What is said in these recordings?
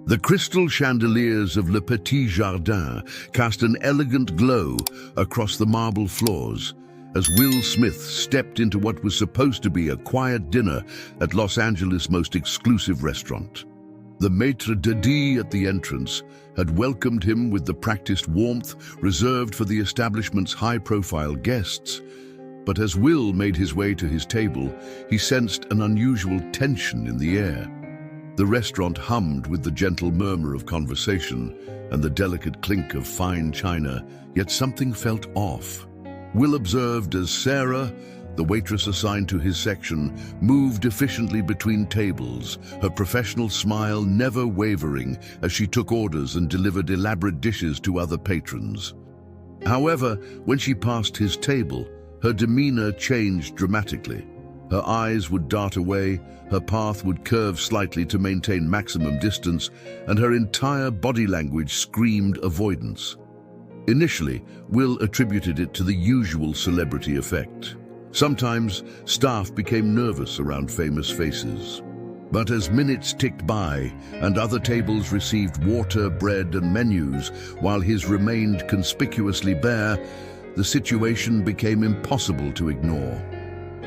The crystal chandeliers of Le Petit Jardin cast an elegant glow across the marble floors as Will Smith stepped into what was supposed to be a quiet dinner at Los Angeles' most exclusive restaurant. The maitre d' at the entrance had welcomed him with the practiced warmth reserved for the establishment's high-profile guests. But as Will made his way to his table, he sensed an unusual tension in the air. The restaurant hummed with the gentle murmur of conversation and the delicate clink of fine china, yet something felt off. Will observed as Sarah, the waitress assigned to his section, moved efficiently between tables, her professional smile never wavering as she took orders and delivered elaborate dishes to other patrons. However, when she passed his table, her demeanor changed dramatically. Her eyes would dart away, her path would curve slightly to maintain maximum distance, and her entire body language screamed avoidance. Initially, Will attributed it to the usual celebrity effect. Sometimes, staff became nervous around famous faces. But as minutes ticked by and other tables received water, bread, and menus, while his remained conspicuously bare, the situation became impossible to ignore.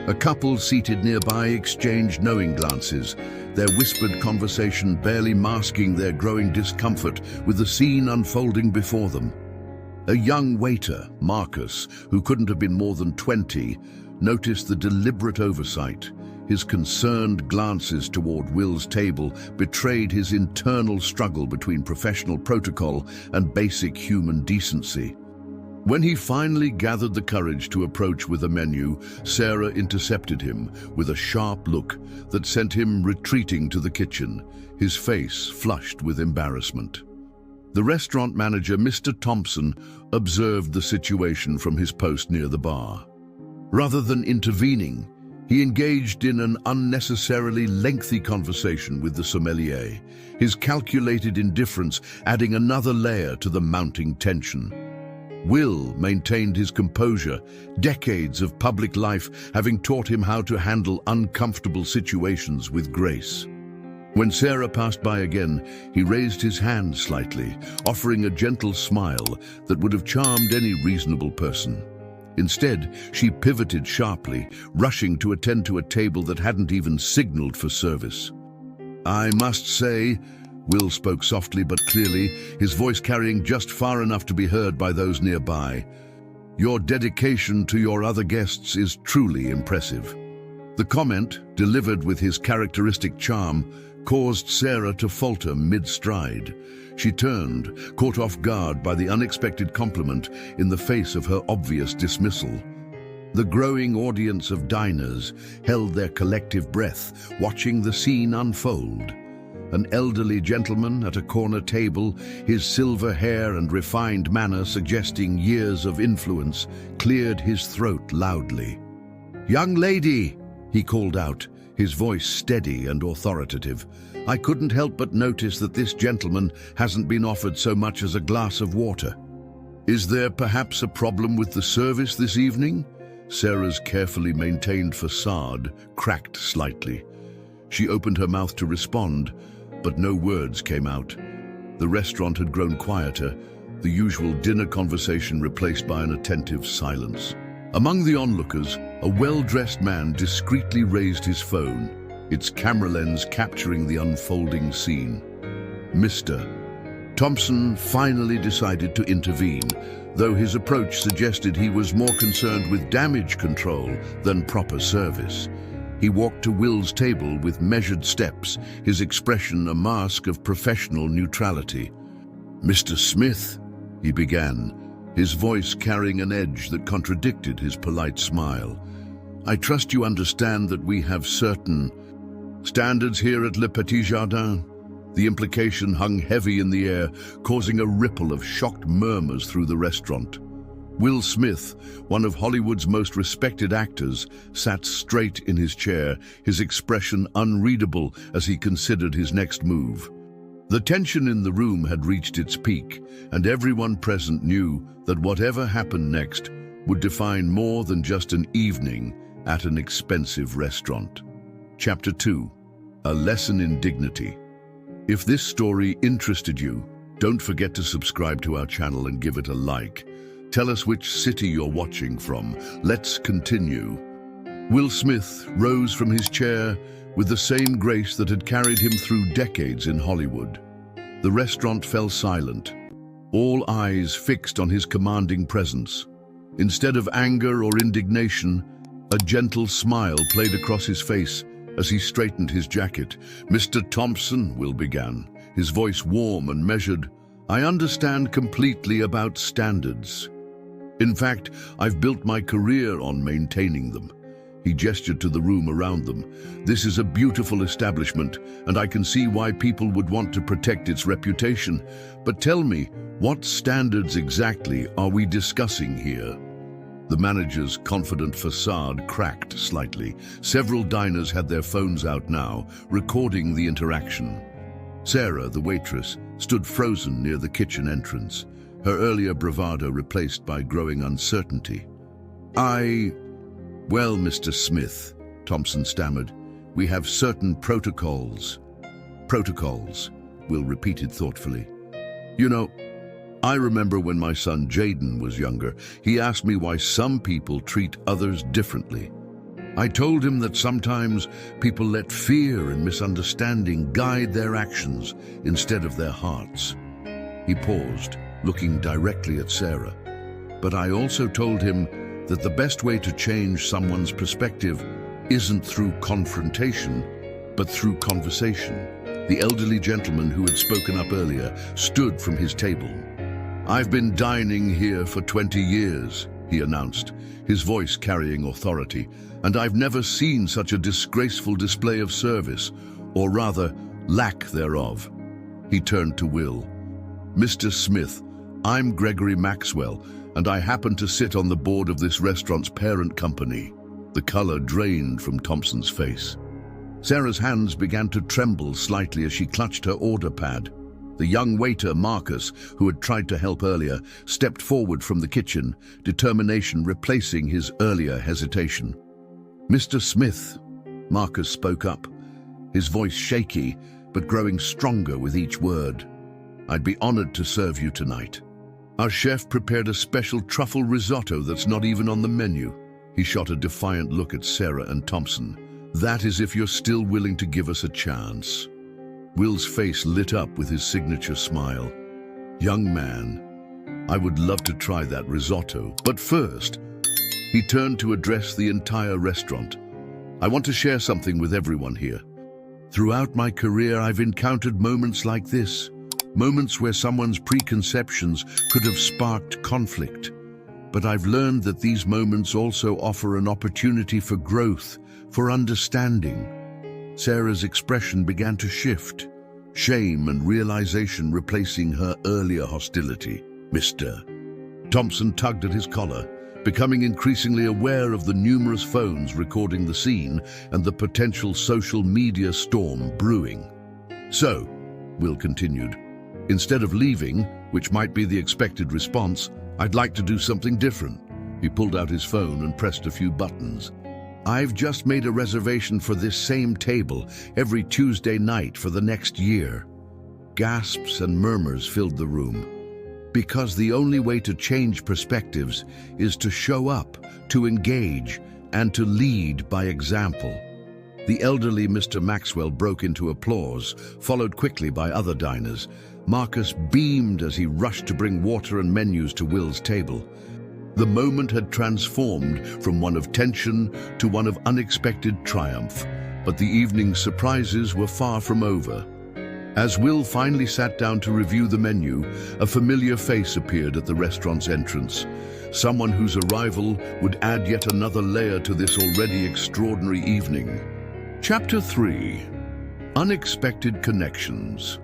A couple seated nearby exchanged knowing glances, their whispered conversation barely masking their growing discomfort with the scene unfolding before them. A young waiter, Marcus, who couldn't have been more than 20, noticed the deliberate oversight. His concerned glances toward Will's table betrayed his internal struggle between professional protocol and basic human decency. When he finally gathered the courage to approach with a menu, Sarah intercepted him with a sharp look that sent him retreating to the kitchen, his face flushed with embarrassment. The restaurant manager, Mr. Thompson, observed the situation from his post near the bar. Rather than intervening, he engaged in an unnecessarily lengthy conversation with the sommelier, his calculated indifference adding another layer to the mounting tension. Will maintained his composure, decades of public life having taught him how to handle uncomfortable situations with grace. When Sarah passed by again, he raised his hand slightly, offering a gentle smile that would have charmed any reasonable person. Instead, she pivoted sharply, rushing to attend to a table that hadn't even signaled for service. "I must say," Will spoke softly but clearly, his voice carrying just far enough to be heard by those nearby, "your dedication to your other guests is truly impressive." The comment, delivered with his characteristic charm, caused Sarah to falter mid-stride. She turned, caught off guard by the unexpected compliment in the face of her obvious dismissal. The growing audience of diners held their collective breath, watching the scene unfold. An elderly gentleman at a corner table, his silver hair and refined manner suggesting years of influence, cleared his throat loudly. "Young lady," he called out, his voice steady and authoritative, "I couldn't help but notice that this gentleman hasn't been offered so much as a glass of water. Is there perhaps a problem with the service this evening?" Sarah's carefully maintained facade cracked slightly. She opened her mouth to respond, but no words came out. The restaurant had grown quieter, the usual dinner conversation replaced by an attentive silence. Among the onlookers, a well-dressed man discreetly raised his phone, its camera lens capturing the unfolding scene. Mr. Thompson finally decided to intervene, though his approach suggested he was more concerned with damage control than proper service. He walked to Will's table with measured steps, his expression a mask of professional neutrality. "Mr. Smith," he began, his voice carrying an edge that contradicted his polite smile, "I trust you understand that we have certain standards here at Le Petit Jardin." The implication hung heavy in the air, causing a ripple of shocked murmurs through the restaurant. Will Smith, one of Hollywood's most respected actors, sat straight in his chair, his expression unreadable as he considered his next move. The tension in the room had reached its peak, and everyone present knew that whatever happened next would define more than just an evening at an expensive restaurant. Chapter 2. A Lesson in Dignity. If this story interested you, don't forget to subscribe to our channel and give it a like. Tell us which city you're watching from. Let's continue. Will Smith rose from his chair with the same grace that had carried him through decades in Hollywood. The restaurant fell silent, all eyes fixed on his commanding presence. Instead of anger or indignation, a gentle smile played across his face as he straightened his jacket. "Mr. Thompson," Will began, his voice warm and measured, "I understand completely about standards. In fact, I've built my career on maintaining them." He gestured to the room around them. "This is a beautiful establishment, and I can see why people would want to protect its reputation. But tell me, what standards exactly are we discussing here?" The manager's confident facade cracked slightly. Several diners had their phones out now, recording the interaction. Sarah, the waitress, stood frozen near the kitchen entrance, her earlier bravado replaced by growing uncertainty. Well, Mr. Smith," Thompson stammered, "we have certain protocols." "Protocols," Will repeated thoughtfully. "You know, I remember when my son Jaden was younger, he asked me why some people treat others differently. I told him that sometimes people let fear and misunderstanding guide their actions instead of their hearts." He paused, looking directly at Sarah. "But I also told him that the best way to change someone's perspective isn't through confrontation, but through conversation." The elderly gentleman who had spoken up earlier stood from his table. "I've been dining here for 20 years, he announced, his voice carrying authority, "and I've never seen such a disgraceful display of service, or rather, lack thereof." He turned to Will. "Mr. Smith, I'm Gregory Maxwell, and I happen to sit on the board of this restaurant's parent company." The color drained from Thompson's face. Sarah's hands began to tremble slightly as she clutched her order pad. The young waiter, Marcus, who had tried to help earlier, stepped forward from the kitchen, determination replacing his earlier hesitation. "Mr. Smith," Marcus spoke up, his voice shaky but growing stronger with each word, "I'd be honored to serve you tonight. Our chef prepared a special truffle risotto that's not even on the menu." He shot a defiant look at Sarah and Thompson. "That is if you're still willing to give us a chance." Will's face lit up with his signature smile. "Young man, I would love to try that risotto. But first," he turned to address the entire restaurant, "I want to share something with everyone here. Throughout my career, I've encountered moments like this. Moments where someone's preconceptions could have sparked conflict. But I've learned that these moments also offer an opportunity for growth, for understanding." Sarah's expression began to shift, shame and realization replacing her earlier hostility. "Mr." Thompson tugged at his collar, becoming increasingly aware of the numerous phones recording the scene and the potential social media storm brewing. "So," Will continued, "instead of leaving, which might be the expected response, I'd like to do something different." He pulled out his phone and pressed a few buttons. "I've just made a reservation for this same table every Tuesday night for the next year." Gasps and murmurs filled the room. Because the only way to change perspectives is to show up, to engage, and to lead by example. The elderly Mr. Maxwell broke into applause, followed quickly by other diners. Marcus beamed as he rushed to bring water and menus to Will's table. The moment had transformed from one of tension to one of unexpected triumph, but the evening's surprises were far from over. As Will finally sat down to review the menu, a familiar face appeared at the restaurant's entrance, someone whose arrival would add yet another layer to this already extraordinary evening. Chapter 3. Unexpected Connections.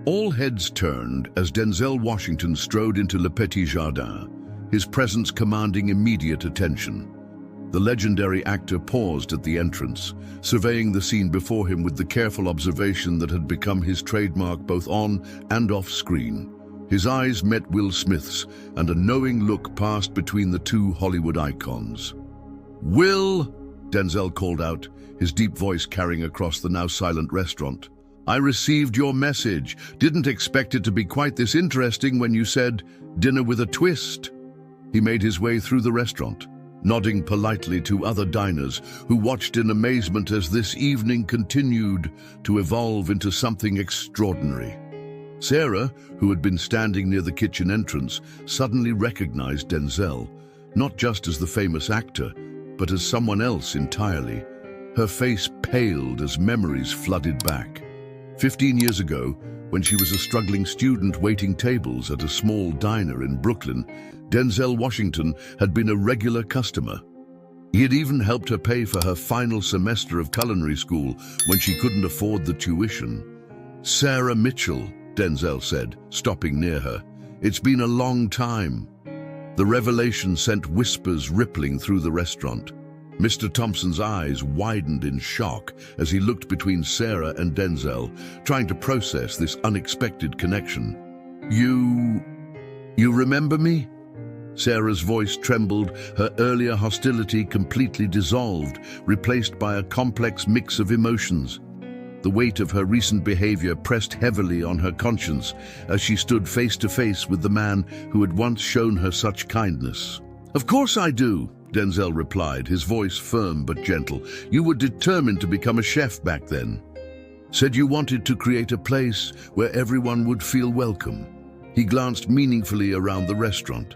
All heads turned as Denzel Washington strode into Le Petit Jardin, his presence commanding immediate attention. The legendary actor paused at the entrance, surveying the scene before him with the careful observation that had become his trademark both on and off screen. His eyes met Will Smith's, and a knowing look passed between the two Hollywood icons. "Will," Denzel called out, his deep voice carrying across the now silent restaurant, I received your message. Didn't expect it to be quite this interesting when you said, dinner with a twist. He made his way through the restaurant, nodding politely to other diners who watched in amazement as this evening continued to evolve into something extraordinary. Sarah, who had been standing near the kitchen entrance, suddenly recognized Denzel, not just as the famous actor, but as someone else entirely. Her face paled as memories flooded back. 15 years ago, when she was a struggling student waiting tables at a small diner in Brooklyn, Denzel Washington had been a regular customer. He had even helped her pay for her final semester of culinary school when she couldn't afford the tuition. "Sarah Mitchell," Denzel said, stopping near her. "It's been a long time." The revelation sent whispers rippling through the restaurant. Mr. Thompson's eyes widened in shock as he looked between Sarah and Denzel, trying to process this unexpected connection. You remember me?" Sarah's voice trembled, her earlier hostility completely dissolved, replaced by a complex mix of emotions. The weight of her recent behavior pressed heavily on her conscience as she stood face to face with the man who had once shown her such kindness. "Of course I do," Denzel replied, his voice firm but gentle. "You were determined to become a chef back then. Said you wanted to create a place where everyone would feel welcome." He glanced meaningfully around the restaurant.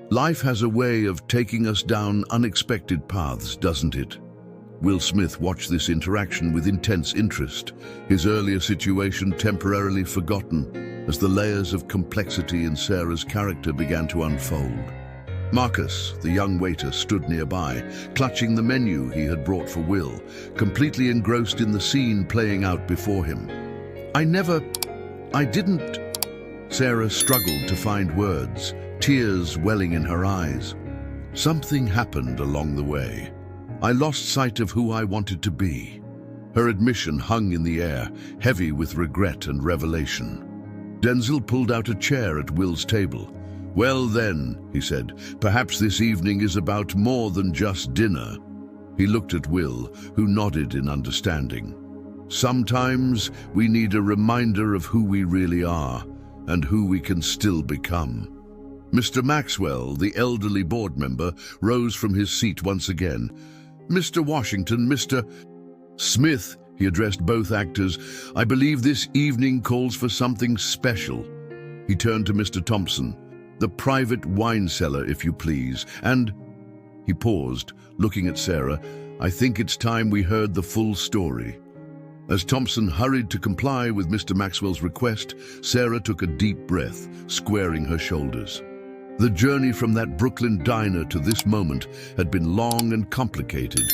"Life has a way of taking us down unexpected paths, doesn't it?" Will Smith watched this interaction with intense interest, his earlier situation temporarily forgotten as the layers of complexity in Sarah's character began to unfold. Marcus, the young waiter, stood nearby, clutching the menu he had brought for Will, completely engrossed in the scene playing out before him. I didn't... Sarah struggled to find words, tears welling in her eyes. "Something happened along the way. I lost sight of who I wanted to be." Her admission hung in the air, heavy with regret and revelation. Denzel pulled out a chair at Will's table. "Well then," he said, "perhaps this evening is about more than just dinner." He looked at Will, who nodded in understanding. "Sometimes we need a reminder of who we really are and who we can still become." Mr. Maxwell, the elderly board member, rose from his seat once again. "Mr. Washington, Mr. Smith," he addressed both actors, "I believe this evening calls for something special." He turned to Mr. Thompson. "The private wine cellar, if you please, and..." He paused, looking at Sarah. "I think it's time we heard the full story." As Thompson hurried to comply with Mr. Maxwell's request, Sarah took a deep breath, squaring her shoulders. The journey from that Brooklyn diner to this moment had been long and complicated,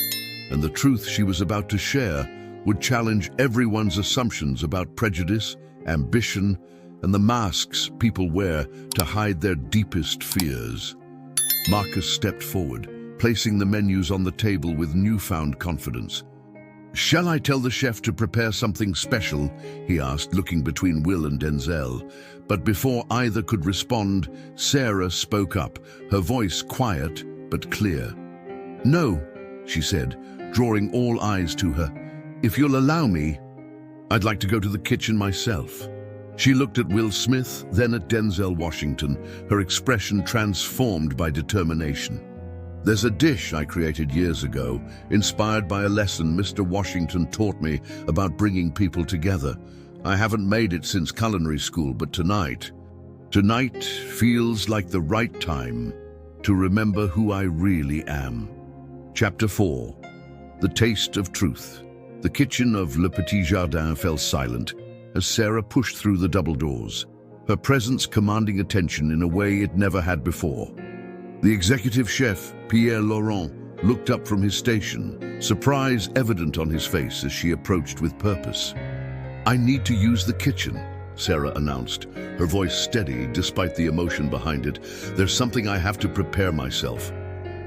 and the truth she was about to share would challenge everyone's assumptions about prejudice, ambition, and the masks people wear to hide their deepest fears. Marcus stepped forward, placing the menus on the table with newfound confidence. "Shall I tell the chef to prepare something special?" he asked, looking between Will and Denzel. But before either could respond, Sarah spoke up, her voice quiet but clear. "No," she said, drawing all eyes to her. "If you'll allow me, I'd like to go to the kitchen myself." She looked at Will Smith, then at Denzel Washington, her expression transformed by determination. "There's a dish I created years ago, inspired by a lesson Mr. Washington taught me about bringing people together. I haven't made it since culinary school, but tonight feels like the right time to remember who I really am." Chapter 4. The Taste of Truth. The kitchen of Le Petit Jardin fell silent as Sarah pushed through the double doors, her presence commanding attention in a way it never had before. The executive chef, Pierre Laurent, looked up from his station, surprise evident on his face as she approached with purpose. "I need to use the kitchen," Sarah announced, her voice steady despite the emotion behind it. "There's something I have to prepare myself."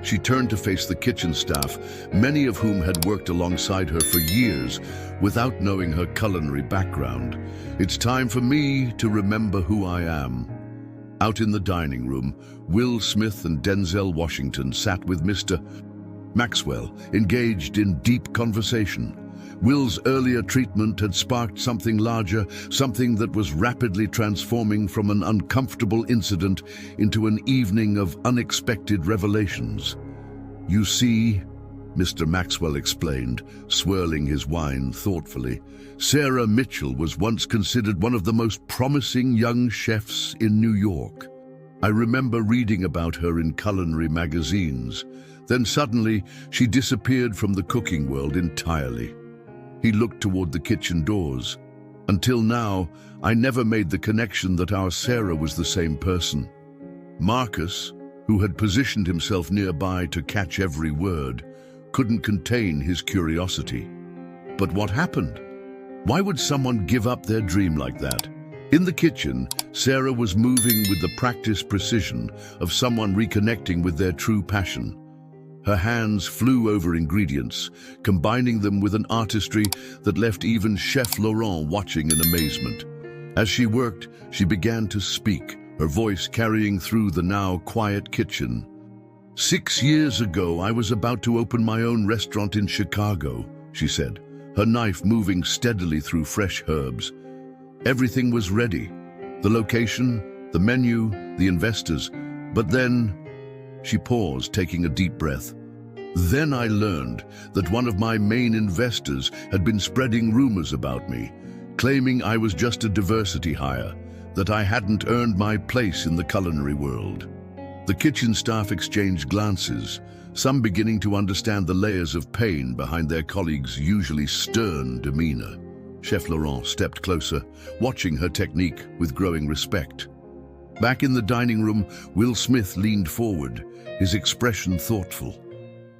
She turned to face the kitchen staff, many of whom had worked alongside her for years without knowing her culinary background. "It's time for me to remember who I am." Out in the dining room, Will Smith and Denzel Washington sat with Mr. Maxwell, engaged in deep conversation. Will's earlier treatment had sparked something larger, something that was rapidly transforming from an uncomfortable incident into an evening of unexpected revelations. "You see," Mr. Maxwell explained, swirling his wine thoughtfully, "Sarah Mitchell was once considered one of the most promising young chefs in New York. I remember reading about her in culinary magazines. Then suddenly, she disappeared from the cooking world entirely." He looked toward the kitchen doors. "Until now, I never made the connection that our Sarah was the same person." Marcus, who had positioned himself nearby to catch every word, couldn't contain his curiosity. But what happened? Why would someone give up their dream like that? In the kitchen, Sarah was moving with the practiced precision of someone reconnecting with their true passion. Her hands flew over ingredients, combining them with an artistry that left even Chef Laurent watching in amazement. As she worked, she began to speak, her voice carrying through the now quiet kitchen. "6 years ago, I was about to open my own restaurant in Chicago," she said, her knife moving steadily through fresh herbs. "Everything was ready. The location, the menu, the investors. But then," she paused, taking a deep breath. "Then I learned that one of my main investors had been spreading rumors about me, claiming I was just a diversity hire, that I hadn't earned my place in the culinary world." The kitchen staff exchanged glances, some beginning to understand the layers of pain behind their colleagues' usually stern demeanor. Chef Laurent stepped closer, watching her technique with growing respect. Back in the dining room, Will Smith leaned forward, his expression thoughtful.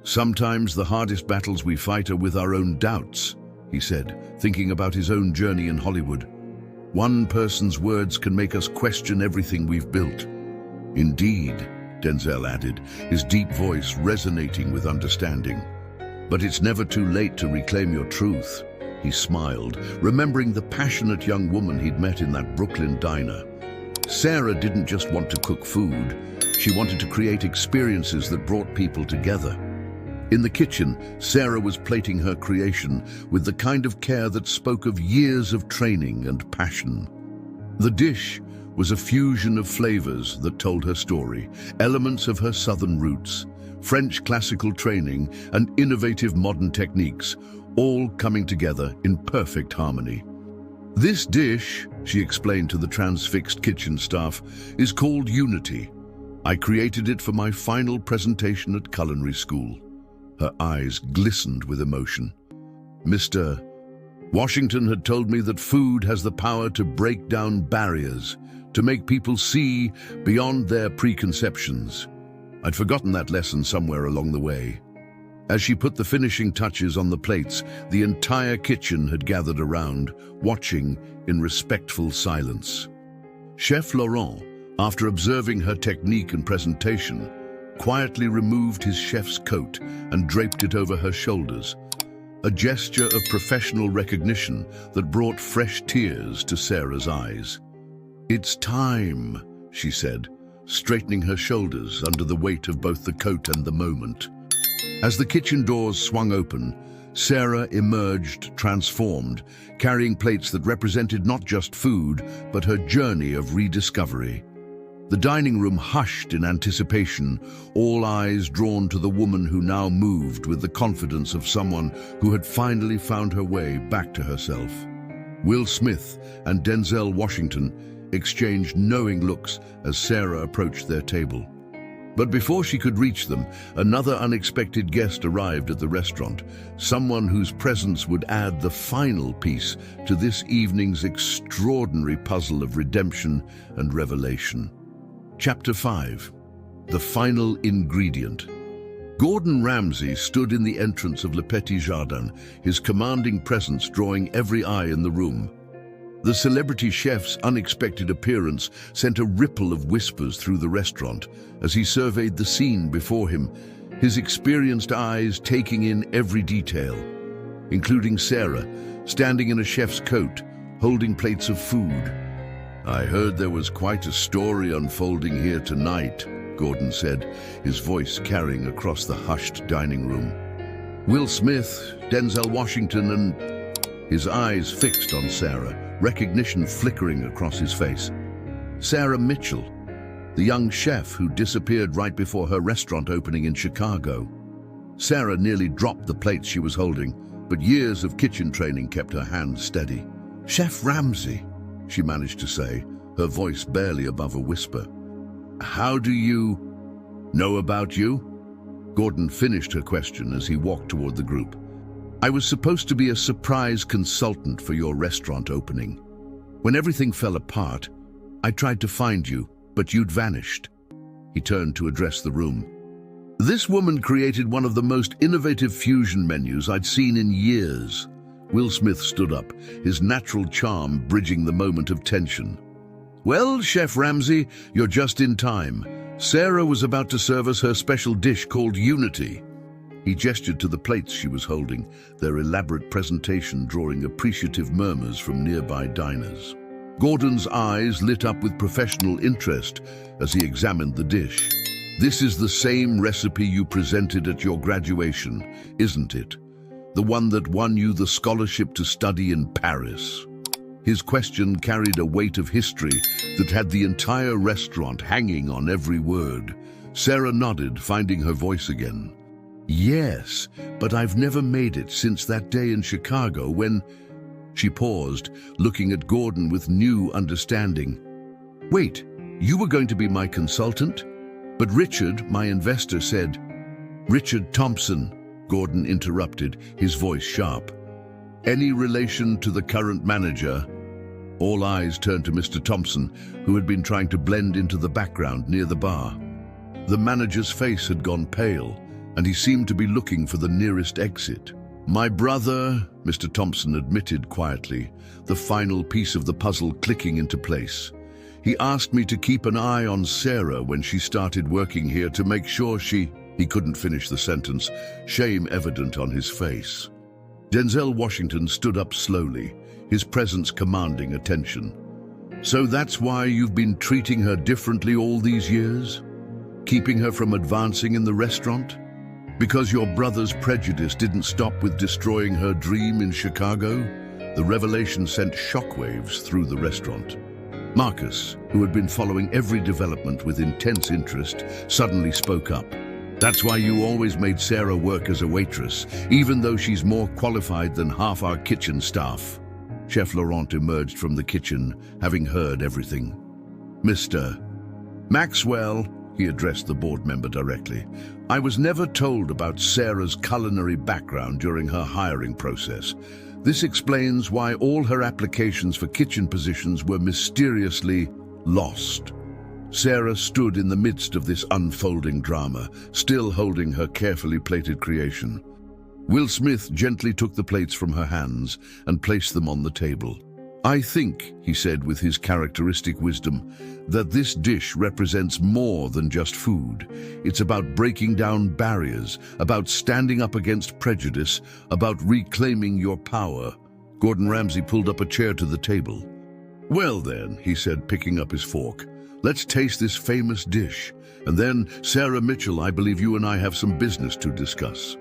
"Sometimes the hardest battles we fight are with our own doubts," he said, thinking about his own journey in Hollywood. "One person's words can make us question everything we've built." "Indeed," Denzel added, his deep voice resonating with understanding. "But it's never too late to reclaim your truth." He smiled, remembering the passionate young woman he'd met in that Brooklyn diner. Sarah didn't just want to cook food, she wanted to create experiences that brought people together. In the kitchen, Sarah was plating her creation with the kind of care that spoke of years of training and passion. The dish was a fusion of flavors that told her story, elements of her southern roots, French classical training, and innovative modern techniques, all coming together in perfect harmony. "This dish," she explained to the transfixed kitchen staff, "is called Unity. I created it for my final presentation at culinary school." Her eyes glistened with emotion. "Mr. Washington had told me that food has the power to break down barriers, to make people see beyond their preconceptions. I'd forgotten that lesson somewhere along the way." As she put the finishing touches on the plates, the entire kitchen had gathered around, watching in respectful silence. Chef Laurent, after observing her technique and presentation, quietly removed his chef's coat and draped it over her shoulders, a gesture of professional recognition that brought fresh tears to Sarah's eyes. "It's time," she said, straightening her shoulders under the weight of both the coat and the moment. As the kitchen doors swung open, Sarah emerged transformed, carrying plates that represented not just food, but her journey of rediscovery. The dining room hushed in anticipation, all eyes drawn to the woman who now moved with the confidence of someone who had finally found her way back to herself. Will Smith and Denzel Washington exchanged knowing looks as Sarah approached their table. But before she could reach them, another unexpected guest arrived at the restaurant, someone whose presence would add the final piece to this evening's extraordinary puzzle of redemption and revelation. Chapter 5. The Final Ingredient. Gordon Ramsay stood in the entrance of Le Petit Jardin, his commanding presence drawing every eye in the room. The celebrity chef's unexpected appearance sent a ripple of whispers through the restaurant as he surveyed the scene before him, his experienced eyes taking in every detail, including Sarah, standing in a chef's coat, holding plates of food. "I heard there was quite a story unfolding here tonight," Gordon said, his voice carrying across the hushed dining room. Will Smith, Denzel Washington, and his eyes fixed on Sarah, recognition flickering across his face. Sarah Mitchell, the young chef who disappeared right before her restaurant opening in Chicago. Sarah nearly dropped the plates she was holding, but years of kitchen training kept her hands steady. "Chef Ramsay," she managed to say, her voice barely above a whisper. "How do you know about you?" Gordon finished her question as he walked toward the group. "I was supposed to be a surprise consultant for your restaurant opening. When everything fell apart, I tried to find you, but you'd vanished." He turned to address the room. "This woman created one of the most innovative fusion menus I'd seen in years." Will Smith stood up, his natural charm bridging the moment of tension. "Well, Chef Ramsay, you're just in time. Sarah was about to serve us her special dish called Unity." He gestured to the plates she was holding, their elaborate presentation drawing appreciative murmurs from nearby diners. Gordon's eyes lit up with professional interest as he examined the dish. "This is the same recipe you presented at your graduation, isn't it? The one that won you the scholarship to study in Paris." His question carried a weight of history that had the entire restaurant hanging on every word. Sarah nodded, finding her voice again. "Yes, but I've never made it since that day in Chicago when..." She paused, looking at Gordon with new understanding. "Wait, you were going to be my consultant? But Richard, my investor, said..." "Richard Thompson," Gordon interrupted, his voice sharp. "Any relation to the current manager?" All eyes turned to Mr. Thompson, who had been trying to blend into the background near the bar. The manager's face had gone pale, and he seemed to be looking for the nearest exit. "My brother," Mr. Thompson admitted quietly, the final piece of the puzzle clicking into place. "He asked me to keep an eye on Sarah when she started working here to make sure she..." He couldn't finish the sentence, shame evident on his face. Denzel Washington stood up slowly, his presence commanding attention. "So that's why you've been treating her differently all these years? Keeping her from advancing in the restaurant? Because your brother's prejudice didn't stop with destroying her dream in Chicago?" The revelation sent shockwaves through the restaurant. Marcus, who had been following every development with intense interest, suddenly spoke up. "That's why you always made Sarah work as a waitress, even though she's more qualified than half our kitchen staff." Chef Laurent emerged from the kitchen, having heard everything. "Mr. Maxwell," he addressed the board member directly, "I was never told about Sarah's culinary background during her hiring process. This explains why all her applications for kitchen positions were mysteriously lost." Sarah stood in the midst of this unfolding drama, still holding her carefully plated creation. Will Smith gently took the plates from her hands and placed them on the table. "I think," he said with his characteristic wisdom, "that this dish represents more than just food. It's about breaking down barriers, about standing up against prejudice, about reclaiming your power." Gordon Ramsay pulled up a chair to the table. "Well then," he said, picking up his fork, "let's taste this famous dish. And then, Sarah Mitchell, I believe you and I have some business to discuss.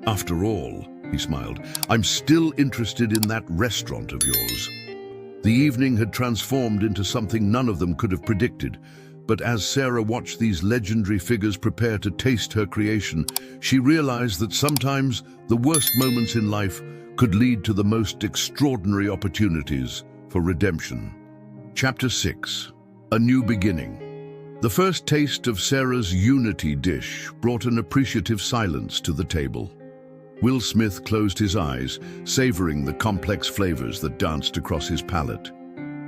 After all," he smiled, "I'm still interested in that restaurant of yours." The evening had transformed into something none of them could have predicted, but as Sarah watched these legendary figures prepare to taste her creation, she realized that sometimes the worst moments in life could lead to the most extraordinary opportunities for redemption. Chapter 6. A New Beginning. The first taste of Sarah's Unity dish brought an appreciative silence to the table. Will Smith closed his eyes, savoring the complex flavors that danced across his palate.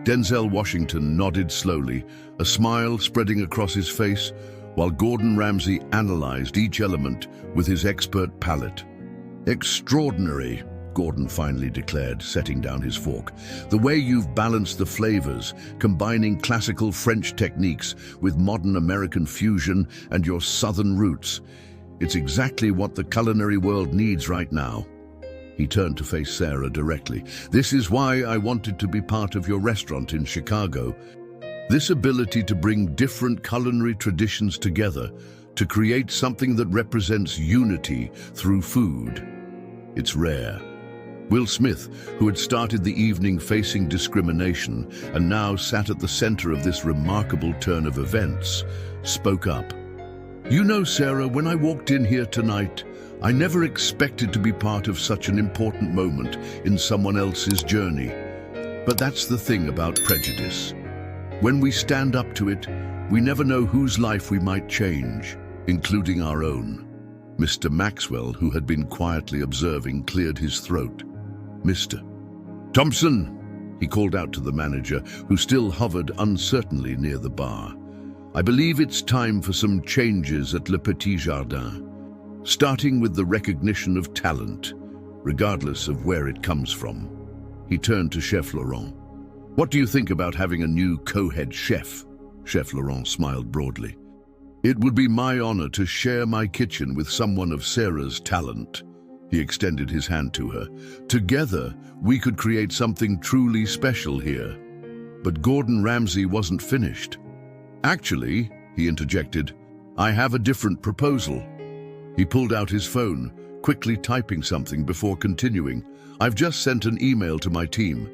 Denzel Washington nodded slowly, a smile spreading across his face, while Gordon Ramsay analyzed each element with his expert palate. "Extraordinary," Gordon finally declared, setting down his fork. "The way you've balanced the flavors, combining classical French techniques with modern American fusion and your southern roots. It's exactly what the culinary world needs right now." He turned to face Sarah directly. "This is why I wanted to be part of your restaurant in Chicago. This ability to bring different culinary traditions together, to create something that represents unity through food. It's rare. Will Smith, who had started the evening facing discrimination and now sat at the center of this remarkable turn of events, spoke up. "You know, Sarah, when I walked in here tonight, I never expected to be part of such an important moment in someone else's journey. But that's the thing about prejudice. When we stand up to it, we never know whose life we might change, including our own." Mr. Maxwell, who had been quietly observing, cleared his throat. "Mr. Thompson," he called out to the manager, who still hovered uncertainly near the bar. "I believe it's time for some changes at Le Petit Jardin, starting with the recognition of talent, regardless of where it comes from." He turned to Chef Laurent. "What do you think about having a new co-head chef?" Chef Laurent smiled broadly. "It would be my honor to share my kitchen with someone of Sarah's talent." He extended his hand to her. "Together, we could create something truly special here." But Gordon Ramsay wasn't finished. "Actually," he interjected, "I have a different proposal." He pulled out his phone, quickly typing something before continuing. "I've just sent an email to my team.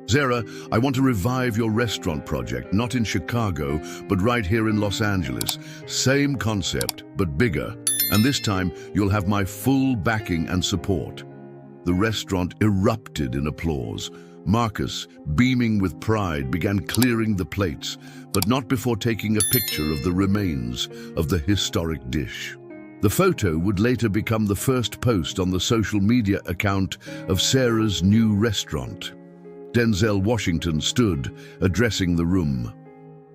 Sarah, I want to revive your restaurant project, not in Chicago, but right here in Los Angeles. Same concept, but bigger. And this time, you'll have my full backing and support." The restaurant erupted in applause. Marcus, beaming with pride, began clearing the plates, but not before taking a picture of the remains of the historic dish. The photo would later become the first post on the social media account of Sarah's new restaurant. Denzel Washington stood, addressing the room.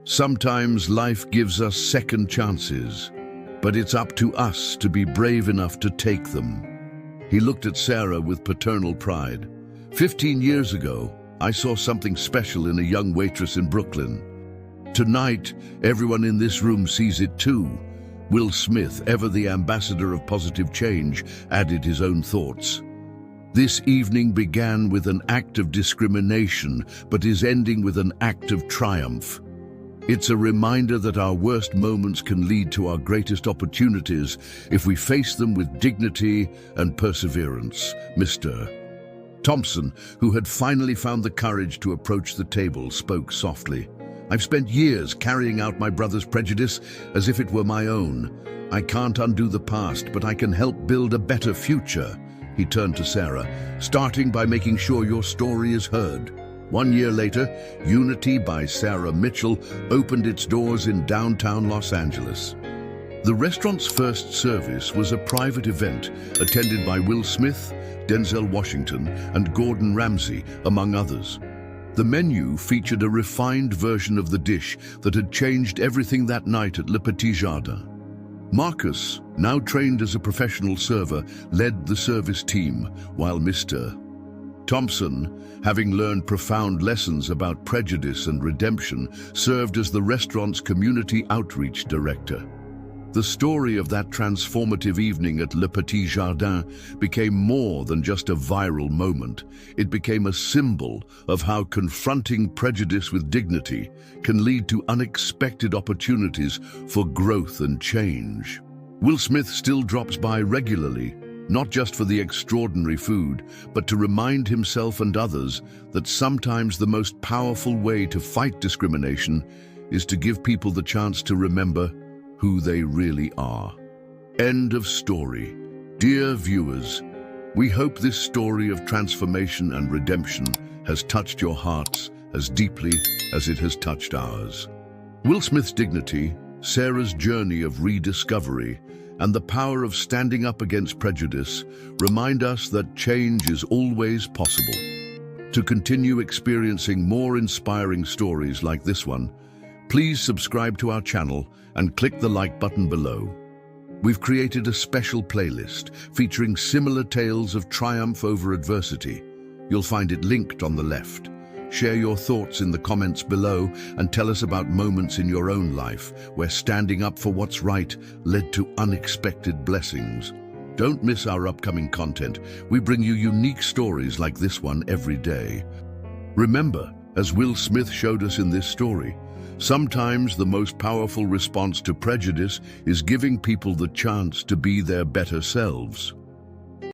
"Sometimes life gives us second chances, but it's up to us to be brave enough to take them." He looked at Sarah with paternal pride. 15 years ago, I saw something special in a young waitress in Brooklyn. Tonight, everyone in this room sees it too." Will Smith, ever the ambassador of positive change, added his own thoughts. "This evening began with an act of discrimination, but is ending with an act of triumph. It's a reminder that our worst moments can lead to our greatest opportunities if we face them with dignity and perseverance." Mr. Thompson, who had finally found the courage to approach the table, spoke softly. "I've spent years carrying out my brother's prejudice as if it were my own. I can't undo the past, but I can help build a better future." He turned to Sarah, "starting by making sure your story is heard." 1 year later, Unity by Sarah Mitchell opened its doors in downtown Los Angeles. The restaurant's first service was a private event attended by Will Smith, Denzel Washington, and Gordon Ramsay, among others. The menu featured a refined version of the dish that had changed everything that night at Le Petit Jardin. Marcus, now trained as a professional server, led the service team, while Mr. Thompson, having learned profound lessons about prejudice and redemption, served as the restaurant's community outreach director. The story of that transformative evening at Le Petit Jardin became more than just a viral moment. It became a symbol of how confronting prejudice with dignity can lead to unexpected opportunities for growth and change. Will Smith still drops by regularly, not just for the extraordinary food, but to remind himself and others that sometimes the most powerful way to fight discrimination is to give people the chance to remember who they really are. End of story. Dear viewers, we hope this story of transformation and redemption has touched your hearts as deeply as it has touched ours. Will Smith's dignity, Sarah's journey of rediscovery, and the power of standing up against prejudice remind us that change is always possible. To continue experiencing more inspiring stories like this one, please subscribe to our channel and click the like button below. We've created a special playlist featuring similar tales of triumph over adversity. You'll find it linked on the left. Share your thoughts in the comments below and tell us about moments in your own life where standing up for what's right led to unexpected blessings. Don't miss our upcoming content. We bring you unique stories like this one every day. Remember, as Will Smith showed us in this story, Sometimes the most powerful response to prejudice is giving people the chance to be their better selves.